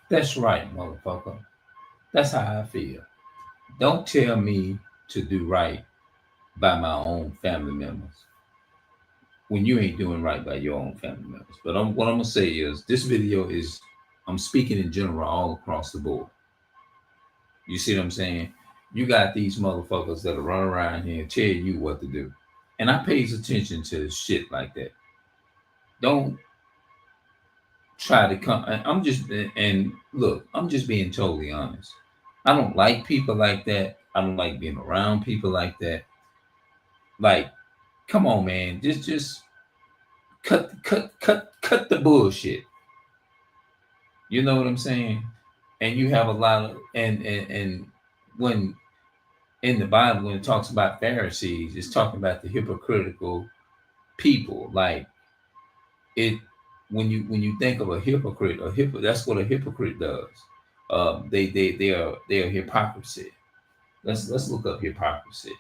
That's right, motherfucker. That's how I feel. Don't tell me to do right by my own family members when you ain't doing right by your own family members. But what I'm gonna say is this video is I'm speaking in general all across the board. You see what I'm saying? You got these motherfuckers that are running around here and tell you what to do. And I pays attention to shit like that. Don't try to come. I'm just and look, I'm just being totally honest. I don't like people like that. I don't like being around people like that. Like, come on, man. Just cut the bullshit. You know what I'm saying? And you have a lot of and when in the Bible when it talks about Pharisees, it's talking about the hypocritical people. Like it when you think of a hypocrite, that's what a hypocrite does. They are hypocrisy. Let's look up hypocrisy.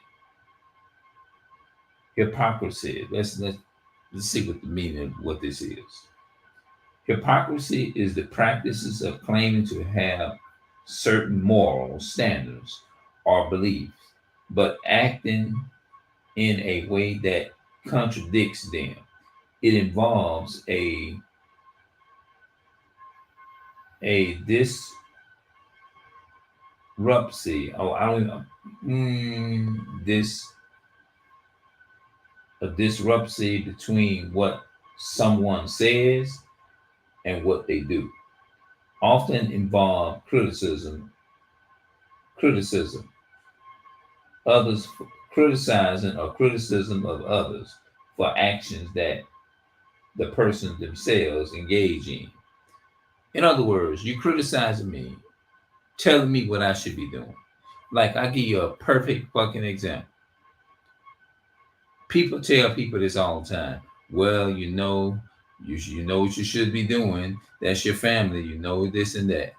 Hypocrisy. Let's see what the meaning of what this is. Hypocrisy is the practices of claiming to have certain moral standards or beliefs, but acting in a way that contradicts them. It involves a disruption. Oh, I don't know. This a disruption between what someone says and what they do. Often involve criticism, others criticizing or criticism of others for actions that the person themselves engage in. In other words, you criticizing me, telling me what I should be doing. Like I give you a perfect fucking example. People tell people this all the time. Well, you know what you should be doing. That's your family. You know this and that.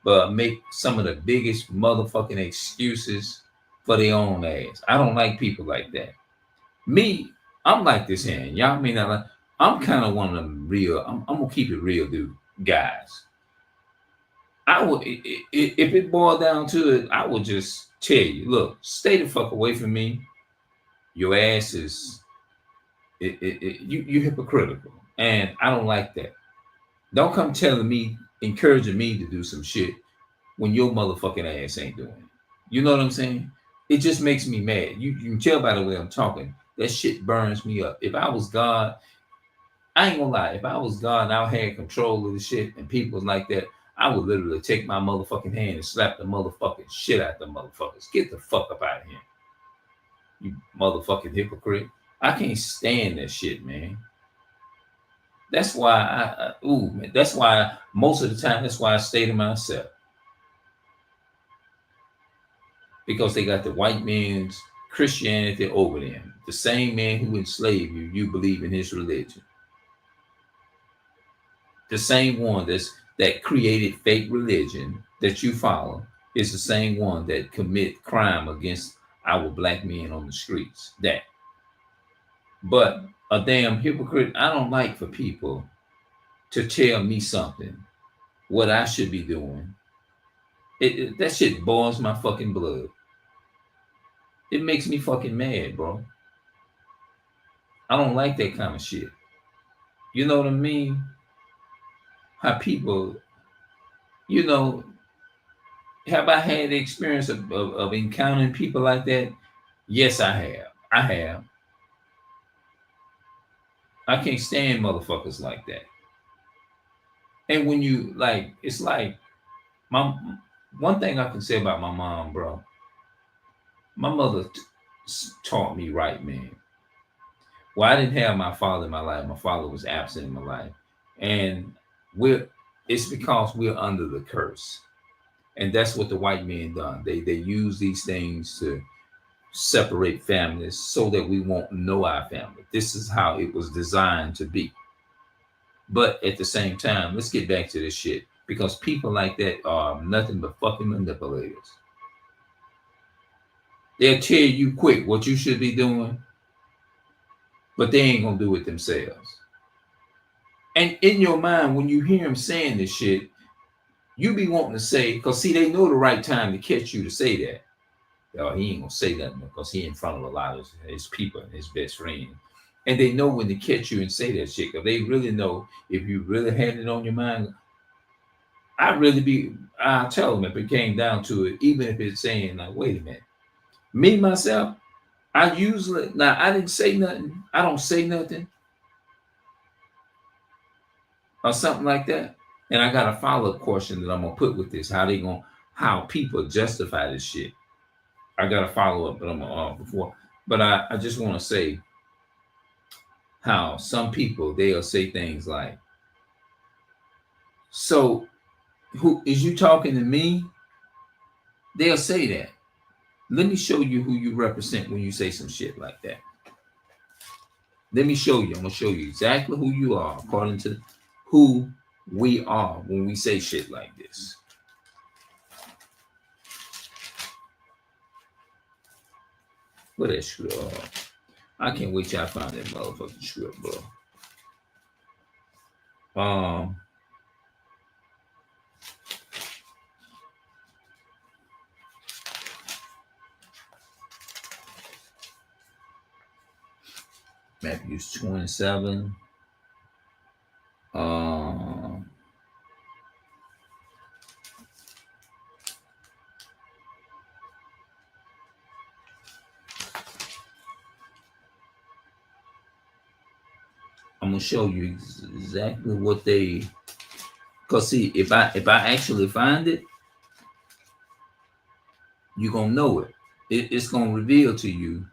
But make some of the biggest motherfucking excuses for their own ass. I don't like people like that. Me, I'm like this here. Y'all may not like. I'm kind of one of them real. I'm gonna keep it real, dude. Guys, I would if it boiled down to it, I would just tell you, look, stay the fuck away from me. Your ass is you hypocritical, and I don't like that. Don't come telling me, encouraging me to do some shit when your motherfucking ass ain't doing it. You know what I'm saying? It just makes me mad. You can tell by the way I'm talking. That shit burns me up. If I was God, I ain't gonna lie. If I was God and I had control of the shit and people was like that, I would literally take my motherfucking hand and slap the motherfucking shit out the motherfuckers. Get the fuck up out of here, you motherfucking hypocrite. I can't stand that shit, man. That's why ooh, man, that's why most of the time, that's why I stay to myself because they got the white man's Christianity over them. The same man who enslaved you, you believe in his religion. The same one that created fake religion that you follow is the same one that commit crime against our black men on the streets. That, but a damn hypocrite. I don't like for people to tell me something what I should be doing. That shit boils my fucking blood. It makes me fucking mad, bro. I don't like that kind of shit. You know what I mean? How people, you know, have I had the experience of encountering people like that? Yes, I have. I have. I can't stand motherfuckers like that. And when you like, it's like my one thing I can say about my mom, bro. My mother taught me right, man. Well, I didn't have my father in my life. My father was absent in my life, and we're it's because we're under the curse, and that's what the white man done. They use these things to separate families so that we won't know our family. This is how it was designed to be. But at the same time, let's get back to this shit because people like that are nothing but fucking manipulators. They'll tell you quick what you should be doing, but they ain't gonna do it themselves. And in your mind, when you hear them saying this shit, You be wanting to say, because see, they know the right time to catch you to say that. Oh, he ain't gonna say nothing because he in front of a lot of his people and his best friend. And they know when to catch you and say that shit. Because they really know if you really had it on your mind. I'll tell them if it came down to it, even if it's saying, like, wait a minute. Me, myself, I usually, now I didn't say nothing. I don't say nothing or something like that. And I got a follow-up question that I'm gonna put with this. How people justify this shit. I got a follow-up, but I'm before. But I just want to say how some people they'll say things like, so who is you talking to me? They'll say that. Let me show you who you represent when you say some shit like that. Let me show you. I'm gonna show you exactly who you are according to who we are when we say shit like this. What that script? I can't wait till I find that motherfucking script, bro. Matthew's 27. I'm gonna show you exactly what they. Cause see, if I actually find it, you're gonna know it. It's gonna reveal to you.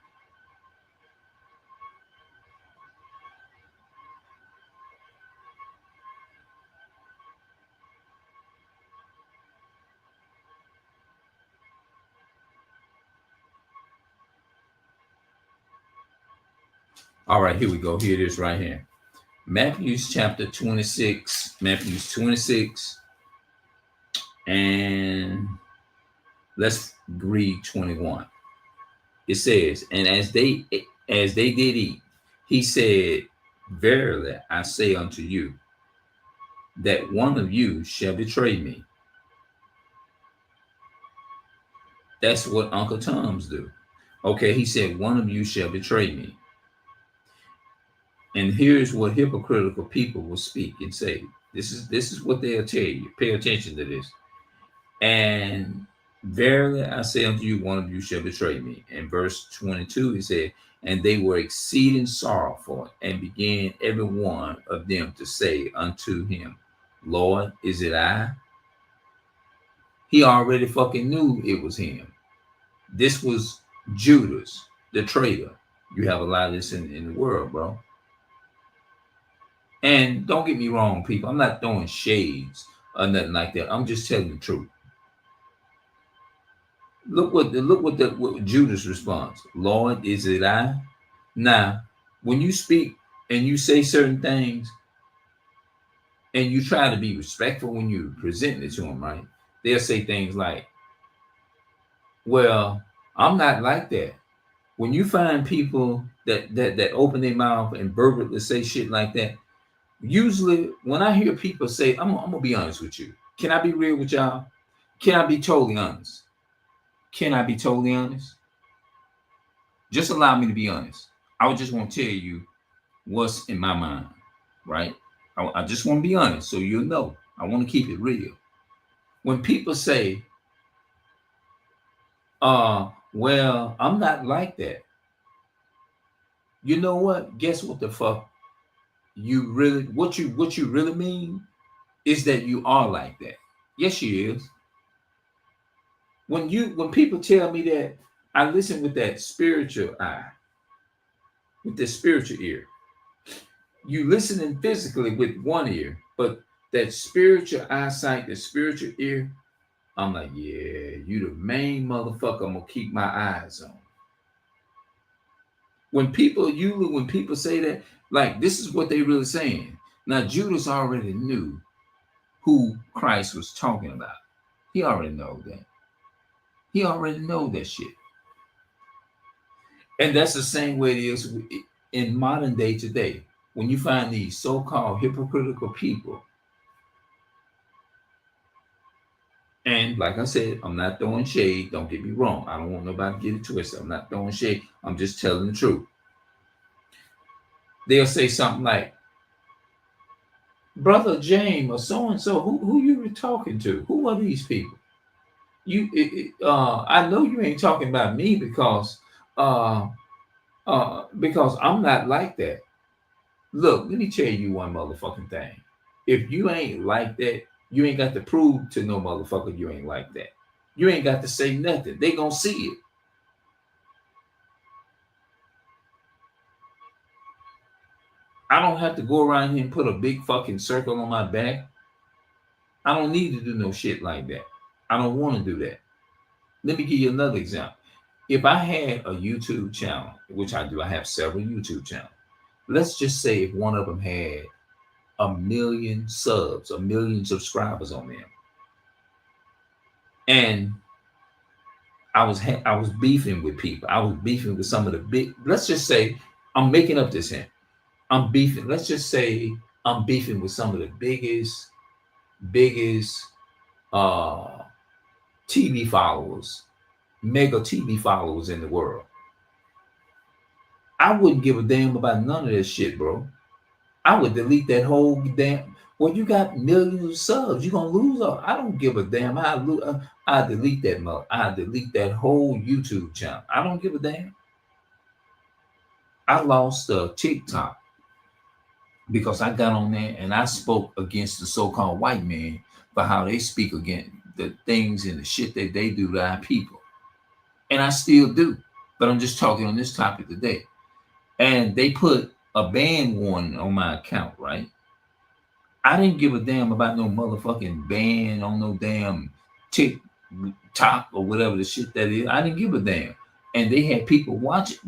All right, here we go. Here it is right here. Matthew's chapter 26. Matthew's 26. And let's read 21. It says, and as they did eat, he said, verily I say unto you, that one of you shall betray me. That's what Uncle Tom's do. Okay, he said, one of you shall betray me. And here's what hypocritical people will speak and say. This is what they'll tell you. Pay attention to this. And verily I say unto you, one of you shall betray me. In verse 22, he said, and they were exceeding sorrowful, and began every one of them to say unto him, Lord, is it I? He already fucking knew it was him. This was Judas, the traitor. You have a lot of this in the world, bro. And don't get me wrong, people. I'm not throwing shades or nothing like that. I'm just telling the truth. Look what Judas responds. Lord, is it I? Now, when you speak and you say certain things, and you try to be respectful when you present it to them, right? They'll say things like, well, I'm not like that. When you find people that open their mouth and verbally say shit like that, usually when I hear people say, I'm gonna be honest with you. Can I be real with y'all? Can I be totally honest? Can I be totally honest? Just allow me to be honest. I just want to tell you what's in my mind, right? I just want to be honest so you'll know. I want to keep it real. When people say, well, I'm not like that. You know what? Guess what the fuck what you really mean is that you are like that. Yes, you is. When people tell me that, I listen with that spiritual eye, with the spiritual ear. You listening physically with one ear, but that spiritual eyesight, the spiritual ear, I'm like, yeah, you the main motherfucker I'm gonna keep my eyes on. When people say that, like, this is what they really saying. Now Judas already knew who Christ was talking about. He already know that. He already know that shit. And that's the same way it is in modern day today. When you find these so-called hypocritical people And like I said, I'm not throwing shade. Don't get me wrong. I don't want nobody to get it twisted. I'm not throwing shade. I'm just telling the truth. They'll say something like, Brother James or so and so, who you were talking to? Who are these people? I know you ain't talking about me uh, because I'm not like that. Look, let me tell you one motherfucking thing. If you ain't like that, you ain't got to prove to no motherfucker you ain't like that. You ain't got to say nothing. They gonna see it. I don't have to go around here and put a big fucking circle on my back. I don't need to do no shit like that. I don't want to do that. Let me give you another example. If I had a YouTube channel, which I do, I have several YouTube channels. Let's just say if one of them had 1,000,000 subs, 1,000,000 subscribers on them, and I was beefing with people. I was beefing with some of the big. Let's just say I'm making up this here. I'm beefing. Let's just say I'm beefing with some of the biggest uh TV followers, mega TV followers in the world. I wouldn't give a damn about none of this shit, bro. I would delete that whole damn. Well, you got millions of subs. You're gonna lose all. I don't give a damn. I delete that mother. I delete that whole YouTube channel. I don't give a damn. I lost TikTok because I got on there and I spoke against the so-called white man for how they speak against the things and the shit that they do to our people. And I still do. But I'm just talking on this topic today. And they put a ban warning on my account, right? I didn't give a damn about no motherfucking ban on no damn TikTok or whatever the shit that is. I didn't give a damn. And they had people watching.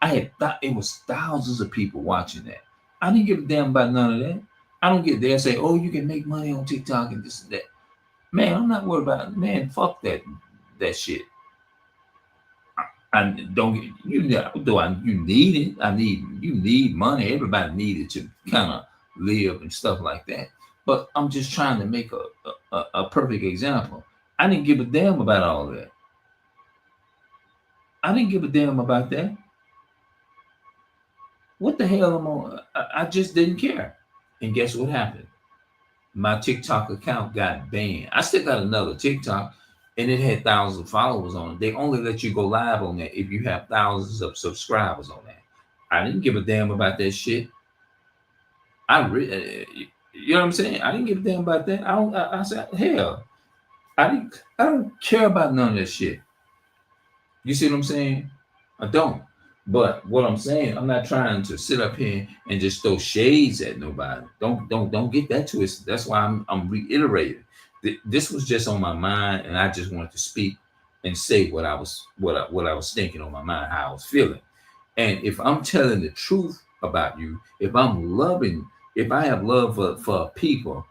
I had thought it was thousands of people watching that. I didn't give a damn about none of that. I don't get there and say, oh, you can make money on TikTok and this and that. Man, I'm not worried about it. Man, fuck that shit. I don't get you know, you need it. You need money. Everybody needed to kind of live and stuff like that. But I'm just trying to make a perfect example. I didn't give a damn about all that. I didn't give a damn about that. What the hell am I just didn't care. And guess what happened? My TikTok account got banned. I still got another TikTok and it had thousands of followers on it. They only let you go live on that if you have thousands of subscribers on that. I didn't give a damn about that shit. You know what I'm saying? I didn't give a damn about that. I said, hell, I don't care about none of that shit. You see what I'm saying? I don't. But what I'm saying, I'm not trying to sit up here and just throw shades at nobody. Don't get that twisted. That's why I'm reiterating. This was just on my mind, and I just wanted to speak and say what I was thinking on my mind, how I was feeling. And if I'm telling the truth about you, if I have love for people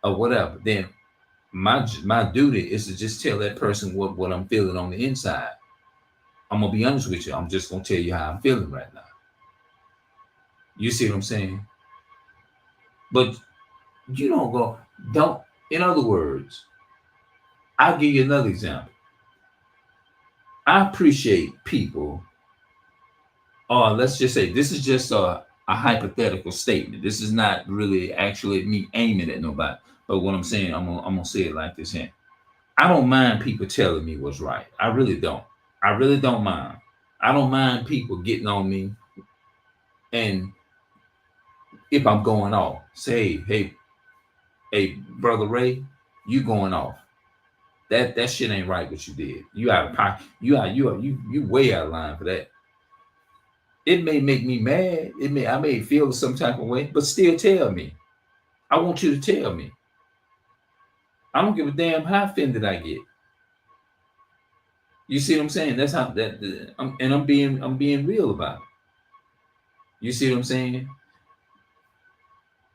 or whatever, then my duty is to just tell that person what I'm feeling on the inside. I'm gonna be honest with you. I'm just gonna tell you how I'm feeling right now. You see what I'm saying? But you don't. In other words, I'll give you another example. I appreciate people, or let's just say this is just a hypothetical statement. This is not really actually me aiming at nobody. But what I'm saying, I'm gonna say it like this here. I don't mind people telling me what's right. I really don't. I really don't mind. I don't mind people getting on me, and if I'm going off, say, hey, brother Ray, you going off. That shit ain't right what you did. You out of pocket. You way out of line for that. It may make me mad. I may feel some type of way, but still tell me. I want you to tell me. I don't give a damn how offended I get. You see what I'm saying? That's how I'm being real about it. You see what I'm saying?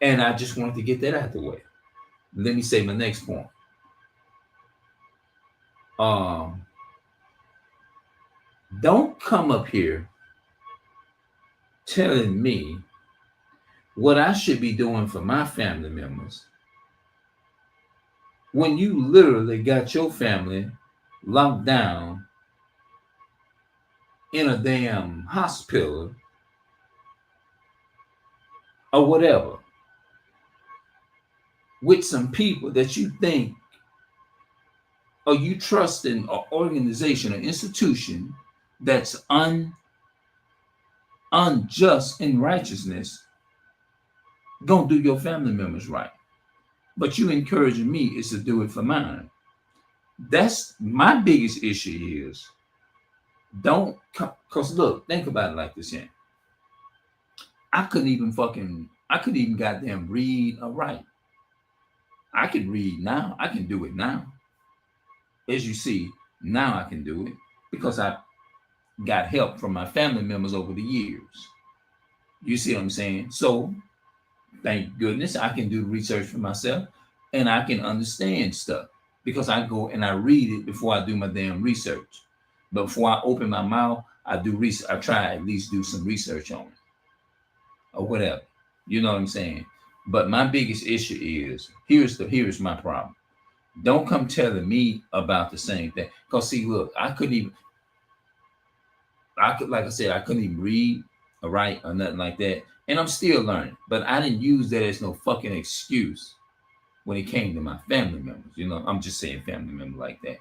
And I just wanted to get that out the way. Let me say my next point. Don't come up here telling me what I should be doing for my family members when you literally got your family locked down in a damn hospital or whatever with some people that you think or you trust in an organization or institution that's unjust in righteousness, gonna do your family members right. But you encouraging me is to do it for mine. That's my biggest issue is don't, because look, think about it like this, yeah. I couldn't even goddamn read or write. I can read now. I can do it now. As you see, now I can do it because I got help from my family members over the years. You see what I'm saying? So thank goodness I can do research for myself and I can understand stuff because I go and I read it before I do my damn research. But before I open my mouth, I do research. I try at least do some research on it or whatever. You know what I'm saying? But my biggest issue is here's my problem. Don't come telling me about the same thing. Cause see, look, I could like I said, I couldn't even read or write or nothing like that. And I'm still learning. But I didn't use that as no fucking excuse when it came to my family members. You know, I'm just saying family member like that.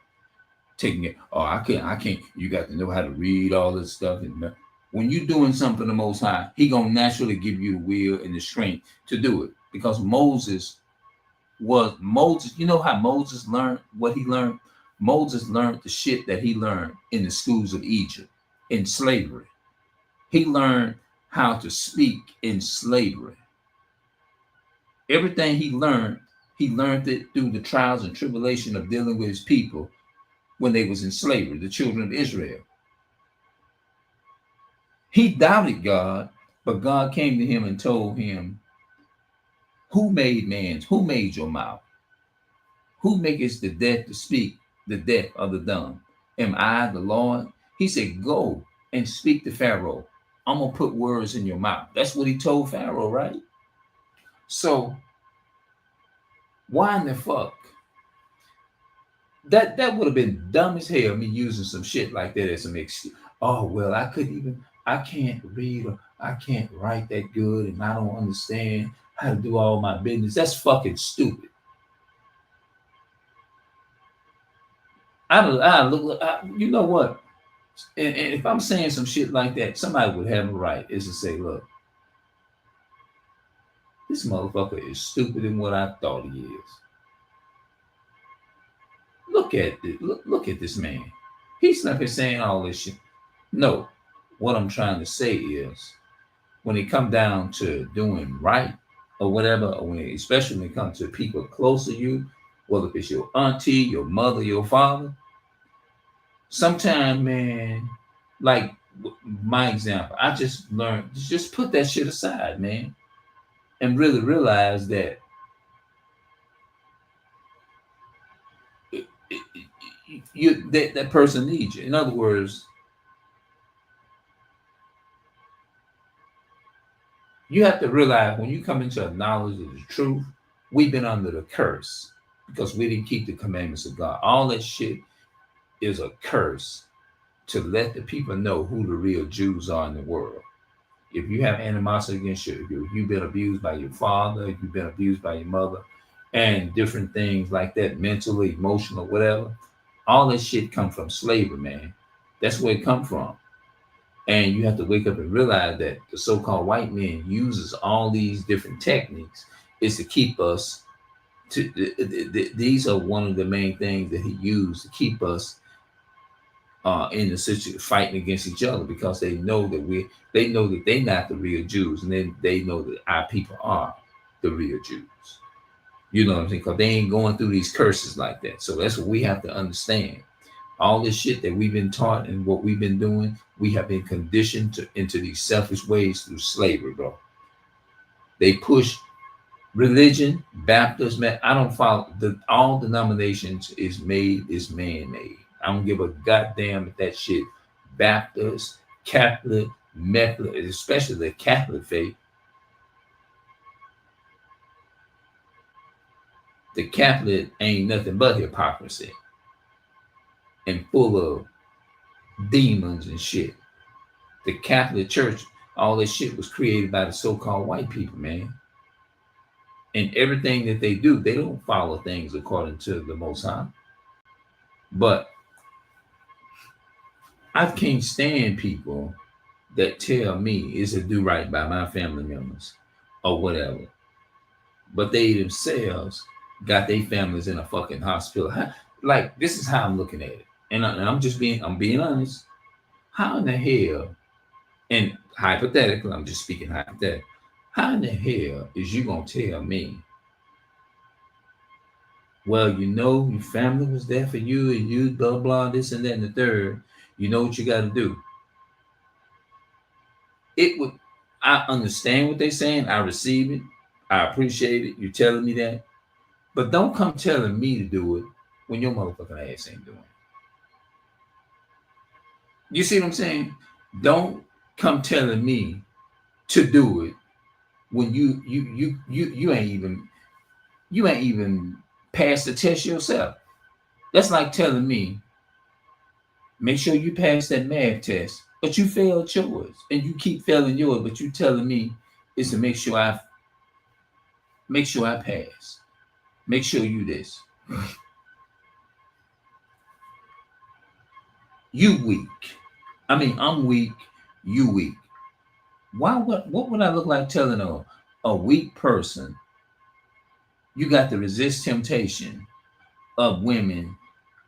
Taking it, oh, I can't, you got to know how to read all this stuff. And when you're doing something the Most High, He gonna naturally give you the will and the strength to do it. Because Moses, you know how Moses learned what he learned? Moses learned the shit that he learned in the schools of Egypt, in slavery. He learned how to speak in slavery. Everything he learned it through the trials and tribulation of dealing with his people when they was in slavery, the children of Israel. He doubted God, but God came to him and told him, who made man's? Who made your mouth? Who maketh the deaf to speak, the deaf of the dumb? Am I the Lord? He said, go and speak to Pharaoh. I'm going to put words in your mouth. That's what he told Pharaoh, right? So, why in the fuck? That would have been dumb as hell, me using some shit like that as an excuse. Oh, well, I can't read or I can't write that good and I don't understand how to do all my business. That's fucking stupid. You know what? And if I'm saying some shit like that, somebody would have a right is to say, look, this motherfucker is stupid than what I thought he is. Look at it. Look at this man. He's not saying all this shit. No, what I'm trying to say is when it come down to doing right or whatever, or especially when it comes to people close to you, whether it's your auntie, your mother, your father, sometimes, man, like my example, I just learned, just put that shit aside, man, and really realize that that person needs you. In other words, you have to realize when you come into a knowledge of the truth, we've been under the curse because we didn't keep the commandments of God. All that shit is a curse to let the people know who the real Jews are in the world. If you have animosity against you, if you've been abused by your father, if you've been abused by your mother, and different things like that, mentally, emotional, whatever, all that shit come from slavery, man. That's where it come from. And you have to wake up and realize that the so-called white man uses all these different techniques is to keep us these are one of the main things that he used to keep us in the situation fighting against each other because they know that they're not the real Jews, and then they know that our people are the real Jews. You know what I'm saying? Because they ain't going through these curses like that. So that's what we have to understand. All this shit that we've been taught and what we've been doing, we have been conditioned into these selfish ways through slavery, bro. They push religion, Baptist, man. I don't follow all denominations is man-made. I don't give a goddamn if that shit Baptist, Catholic, Methodist, especially the Catholic faith. The Catholic ain't nothing but hypocrisy and full of demons and shit. The Catholic Church, all this shit was created by the so-called white people, man. And everything that they do, they don't follow things according to the Most High. But I can't stand people that tell me it's to do right by my family members or whatever. But they themselves got their families in a fucking hospital. Like, this is how I'm looking at it. And I'm being honest. How in the hell, and hypothetically, I'm just speaking hypothetically, how in the hell is you gonna tell me, well, you know, your family was there for you and you blah blah this and that and the third. You know what you got to do. I understand what they're saying. I receive it. I appreciate it. You're telling me that. But don't come telling me to do it when your motherfucking ass ain't doing it. You see what I'm saying? Don't come telling me to do it when you ain't even passed the test yourself. That's like telling me, make sure you pass that math test, but you failed yours, and you keep failing yours, but you telling me is to make sure I pass. Make sure you this. You weak. I mean, I'm weak. You weak. Why? What would I look like telling a weak person you got to resist temptation of women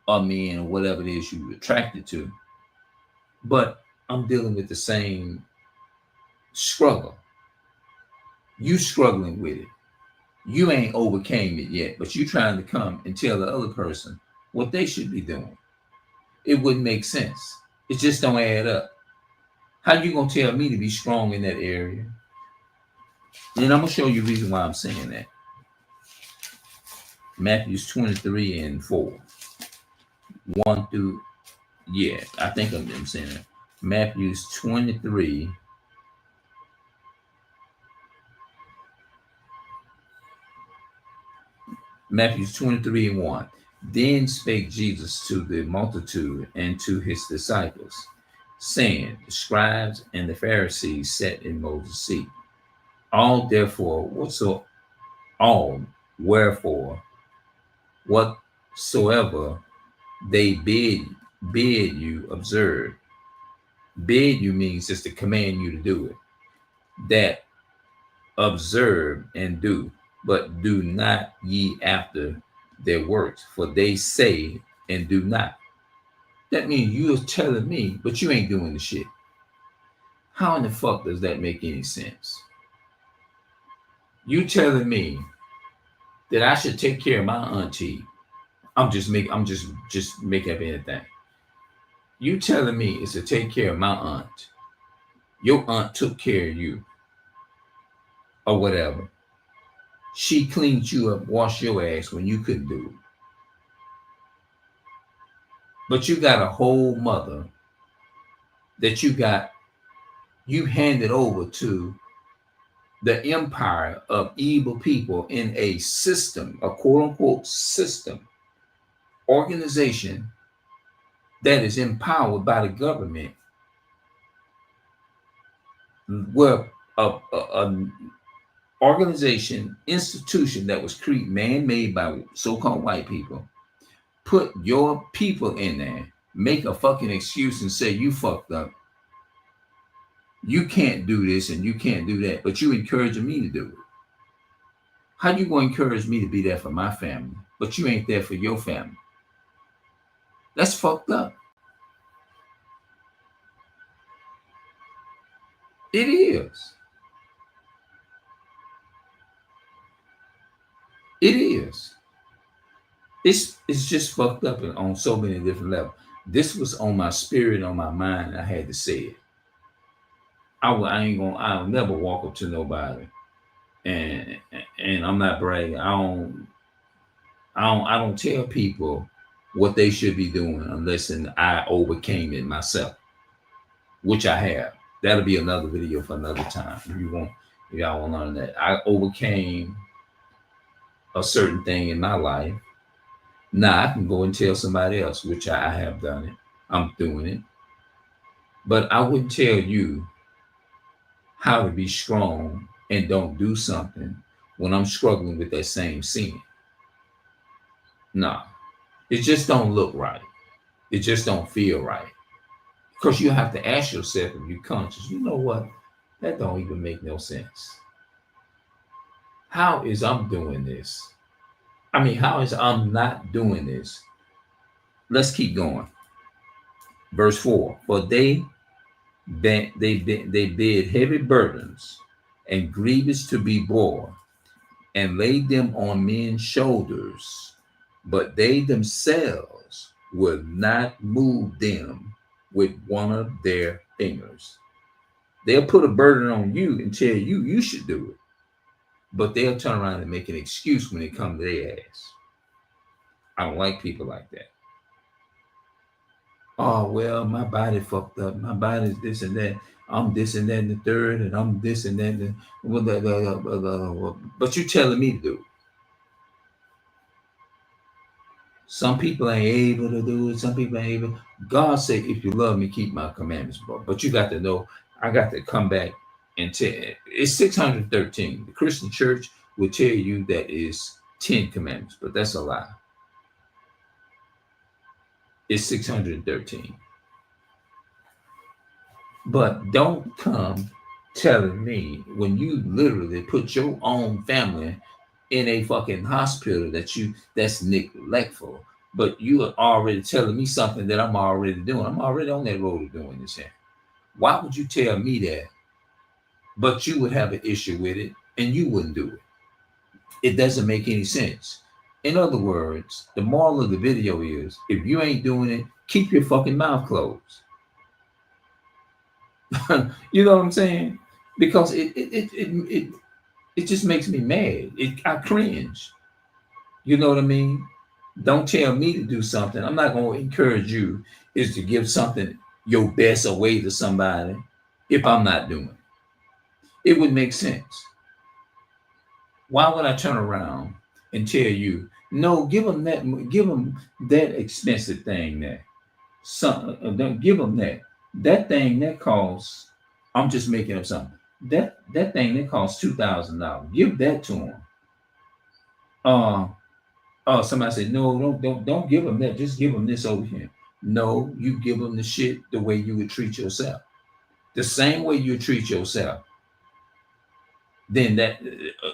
or men or whatever it is you're attracted to? But I'm dealing with the same struggle. You struggling with it. You ain't overcame it yet, but you trying to come and tell the other person what they should be doing. It wouldn't make sense. It just don't add up. How you gonna tell me to be strong in that area? And I'm gonna show you the reason why I'm saying that. Matthew 23 and 4. 1 through, yeah, I think I'm saying that. Matthew 23. Matthew 23 and 1. Then spake Jesus to the multitude and to his disciples, saying, the scribes and the Pharisees sat in Moses' seat. Wherefore, whatsoever they bid you observe. Bid you means just to command you to do it. That observe and do, but do not ye after their works, for they say and do not. That means you're telling me, but you ain't doing the shit. How in the fuck does that make any sense? You telling me that I should take care of my auntie. I'm just making up anything. You telling me it's to take care of my aunt. Your aunt took care of you. Or whatever. She cleaned you up, washed your ass when you couldn't do it. But you got a whole mother that you handed over to the empire of evil people in a system, a quote unquote system, organization that is empowered by the government, where an organization, institution that was man-made by so-called white people, put your people in there, make a fucking excuse and say you fucked up. You can't do this and you can't do that, but you encouraging me to do it. How you going to encourage me to be there for my family, but you ain't there for your family? That's fucked up. It is. It is. It's just fucked up on so many different levels. This was on my spirit, on my mind, and I had to say it. I'll never walk up to nobody, and I'm not bragging. I don't tell people what they should be doing unless I overcame it myself, which I have. That'll be another video for another time. If y'all want to learn that, I overcame a certain thing in my life. Now I can go and tell somebody else, which I have done it. I'm doing it. But I wouldn't tell you how to be strong and don't do something when I'm struggling with that same sin. Nah, it just don't look right. It just don't feel right. Because you have to ask yourself if you're conscious, you know what? That don't even make no sense. How is I'm doing this? I mean, how is I'm not doing this? Let's keep going. Verse 4. For they bid heavy burdens and grievous to be bore, and laid them on men's shoulders, but they themselves will not move them with one of their fingers. They'll put a burden on you and tell you you should do it, but they'll turn around and make an excuse when it comes to their ass. I don't like people like that. Oh, well, my body fucked up. My body's this and that. I'm this and that and the third, and I'm this and that. And but you telling me to do it. Some people ain't able to do it. Some people ain't able. God said, if you love me, keep my commandments, bro. But you got to know, I got to come back and tell it's 613. The Christian church will tell you that is 10 commandments, but that's a lie. It's 613. But don't come telling me when you literally put your own family in a fucking hospital that's neglectful, but you are already telling me something that I'm already doing. I'm already on that road of doing this here. Why would you tell me that? But you would have an issue with it and you wouldn't do it. It doesn't make any sense. In other words, the moral of the video is if you ain't doing it, keep your fucking mouth closed. You know what I'm saying? Because it just makes me mad. I cringe. You know what I mean? Don't tell me to do something. I'm not going to encourage you is to give something your best away to somebody if I'm not doing it. It would make sense. Why would I turn around and tell you, no, give them that expensive thing there. Give them that. That thing that costs, I'm just making up something. That thing that costs $2,000. Give that to them. Somebody said, no, don't give them that. Just give them this over here. No, you give them the shit the way you would treat yourself. The same way you treat yourself. Then that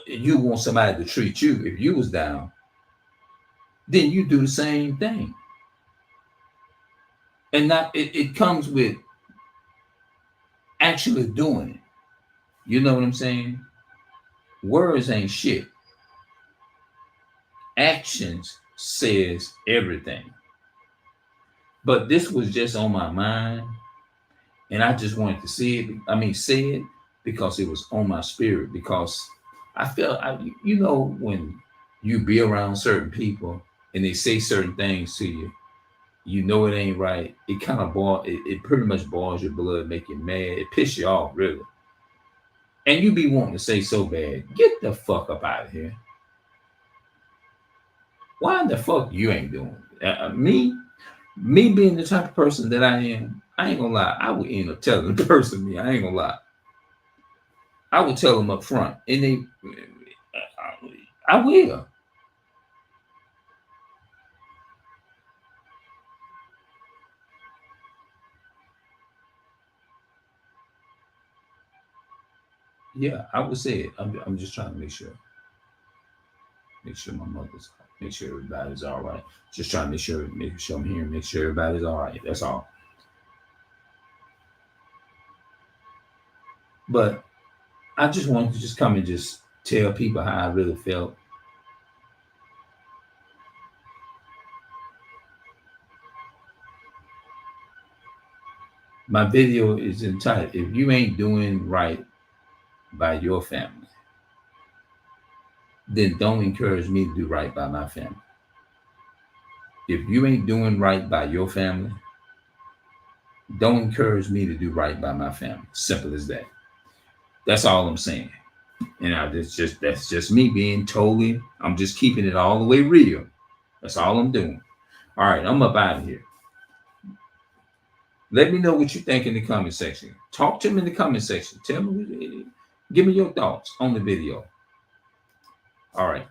you want somebody to treat you. If you was down, then you do the same thing. And not it comes with actually doing it. You know what I'm saying? Words ain't shit. Actions says everything. But this was just on my mind, and I just wanted to say it because it was on my spirit. Because I felt, when you be around certain people and they say certain things to you, you know it ain't right. It kind of it pretty much boils your blood, make you mad. It piss you off, really. And you be wanting to say so bad, get the fuck up out of here. Why the fuck you ain't doing it? Me being the type of person that I am, I ain't gonna lie. I would end up telling the person me. I ain't gonna lie. I would tell them up front, and I will. Yeah, I would say it. I'm just trying to make sure my mother's, make sure everybody's all right. Just trying to make sure I'm here, make sure everybody's all right. That's all. But I just wanted to just come and just tell people how I really felt. My video is entitled, If You Ain't Doing Right by Your Family, then don't encourage me to do right by my family. If you ain't doing right by your family, don't encourage me to do right by my family. Simple as that. That's all I'm saying. And that's just me being totally, I'm just keeping it all the way real. That's all I'm doing. All right, I'm up out of here. Let me know what you think in the comment section. Talk to me in the comment section. Tell me, give me your thoughts on the video. All right.